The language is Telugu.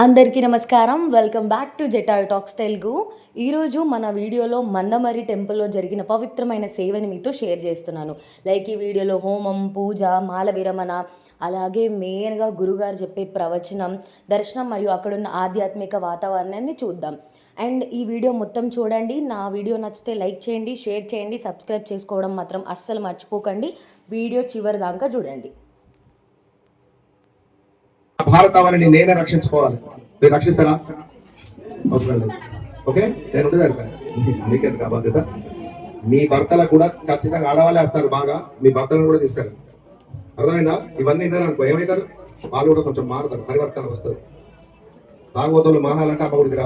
అందరికీ నమస్కారం. Welcome back to Jatayu talks Telugu. ఈరోజు మన వీడియోలో మందమరి టెంపుల్లో జరిగిన పవిత్రమైన సేవని మీతో షేర్ చేస్తున్నాను. లైక్ ఈ వీడియోలో హోమం, పూజ, మాల విరమణ, అలాగే మెయిన్గా గురుగారు చెప్పే ప్రవచనం, దర్శనం మరియు అక్కడున్న ఆధ్యాత్మిక వాతావరణాన్ని చూద్దాం. అండ్ ఈ వీడియో మొత్తం చూడండి. నా వీడియో నచ్చితే లైక్ చేయండి, షేర్ చేయండి, సబ్స్క్రైబ్ చేసుకోవడం మాత్రం అస్సలు మర్చిపోకండి. వీడియో చివరి దాకా చూడండి. భారతావని నేనే రక్షించుకోవాలి. మీరు రక్షిస్తారా? అవసరం లేదు. ఓకే, నేను మీకెందుకు ఆ బాధ్యత? మీ భర్తలకు కూడా ఖచ్చితంగా ఆడవాళ్ళే వస్తారు. బాగా మీ భర్తలను కూడా తీసుకెళ్ళి. అర్థమైందా? ఇవన్నీ వింటారనుకో ఏమవుతారు, వాళ్ళు కూడా కొంచెం మారుతారు, పరివర్తన వస్తుంది. తాగుబోతులు మానాలంటే అమ్మ గుడికి